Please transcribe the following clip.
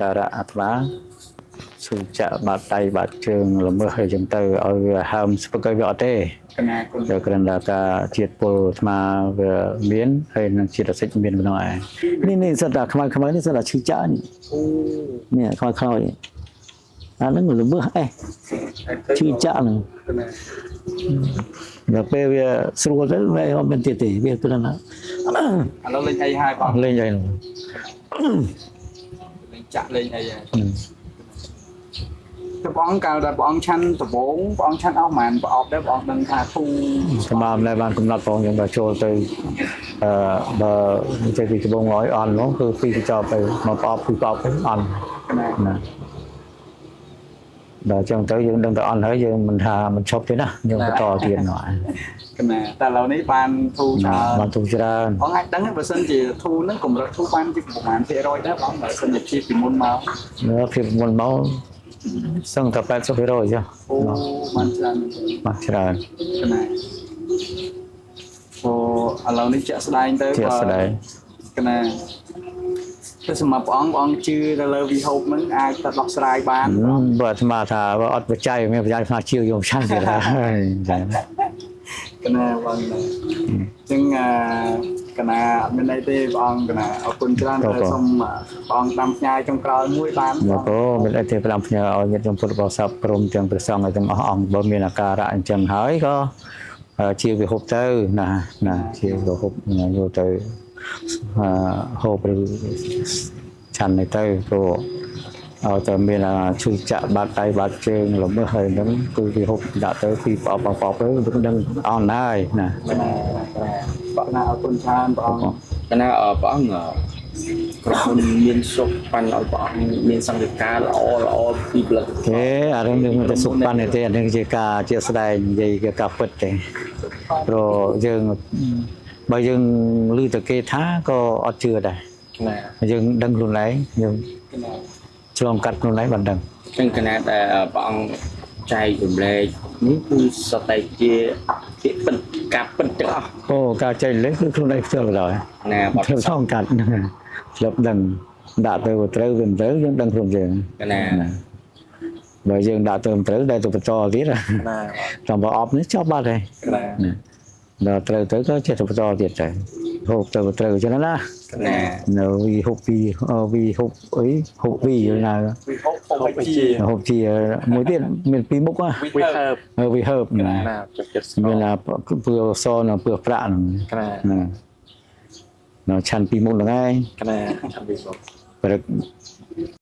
ការៈអាត្មាសុចៈបាត់ដៃបាត់ជើងល្មើសអីចឹងទៅឲ្យវាហើមស្ពឹកឲ្យវាអត់ទេតែគ្រាន់តែការជាតិពលអាត្មាវាមានហើយនឹងជាតិអាសិចមានម្ដងឯងនេះសិតតែខ្មៅនេះសិតតែឈឺចាក់នេះខ្មៅខ្លោចអាហ្នឹងល្មើសអេឈឺចាក់ហ្នឹងដល់ពេលវាស្រួលទៅវាអត់មានទៀតទេវាគ្រាន់តែឥឡូវលេងអីហើយបងលេងអីលេងចាក់លេងអីហើយព្រះអង្គកាលដែលព្រះអង្គឆាន់ដំបងព្រះអង្គឆាន់អស់ប្រហែលប្រអប់ដែរព្រះអង្គដឹងថាធូស្មារតីបានកំណត់ព្រះអង្គយើងដល់ចូលទៅបើចេះពីដំបងឲ្យអន់នោះគឺពីកញ្ចប់ទៅមកប្រអប់ពីប្រអប់ទៅអន់ណាដល់ចឹងទៅយើងដឹងតែអន់ហើយយើងមិនថាមិនឈប់ទេណាយើងបន្តទៀតនោះកណាតែឥឡូវនេះបានធូច្រើនបានធូច្រើនបងអាចដឹងបើសិនជាធូហ្នឹងកម្រិតធូបានជាប្រហែលភាគរយដែរបងបើសិនជាភាពពីមុនមកភាពមុនមកសឹងតែ 80% ចុះអូបានច្រើនកណាឥឡូវនេះជាក់ស្ដែងទៅកណាទៅសម្រាប់ព្រះអង្គជឿទៅលើវិហូបហ្នឹងអាចទៅដោះស្រាយបានបើអាត្មាថាបើអត់បច្ច័យមានបច្ច័យថាជឿយកឆាន់ទៀតហើយចាកណាបងចឹងកណាអត់មានអីទេព្រះអង្គកណាអរគុណច្រើនសូមព្រះអង្គតាមផ្ញើចុងក្រោយមួយបានបងមានអីទេតាមផ្ញើឲ្យញាតិញោមពុទ្ធបរិស័ទព្រមទាំងព្រះសង្ឃទាំងអស់អង្គបើមានអាការៈអញ្ចឹងហើយក៏ជាវិហូបទៅណាជាវិហូបយកទៅហូបឬឆាន់ទៅព្រោះឲ្យតែមានឈឺចាក់បាត់ដៃបាត់ជើងល្មើសហើយហ្នឹងគឺវិហូបដាក់ទៅពីប្រអប់ទៅដឹងអន់ហើយណាបកណាអរគុណច្រើនព្រះអង្គកណាព្រះអង្គក្រុមមានសុខបានឲ្យព្រះអង្គមានសង្ឃការល្អពីផលិតទេអារឿងនឹងតែសុខបានទេអានឹងជាការជាស្ដែងនិយាយជាការពិតទេព្រោះយើងបើយើងឮតែគេថាក៏អត់ជឿដែរយើងដឹងខ្លួនឯងយើងឆ្លងកាត់ខ្លួនឯងបានដឹងចឹងកណាដែលព្រះអង្គចែករំលែកនេះគឺសតតែជាពាក្យពិតការពិតទាំងអស់អូការចែករំលែកគឺខ្លួនឯងផ្ទាល់ដល់ណាបាត់ឆ្លងកាត់ឆ្លប់ដឹងដាក់ទៅត្រូវវាមិនត្រូវយើងដឹងខ្លួនយើងណាបើយើងដាក់ទៅមិនត្រូវដែលទៅបន្តទៀតណាតាមប្រអប់នេះចប់បាត់ហើយណាដល់ត្រូវទៅក៏ចេះទៅបន្តទៀតដែរហូបទៅត្រូវចឹងណានៅវិហូបពីវិហូបអីហូបពីណាហូបជាមួយទៀតមានពីរមុខណាវិហើបណាមានពឿសនៅពឿប្រាក់ហ្នឹងណាឆាន់ពីរមុខហ្នឹងឯងឆាន់ពីរមុខព្រឹក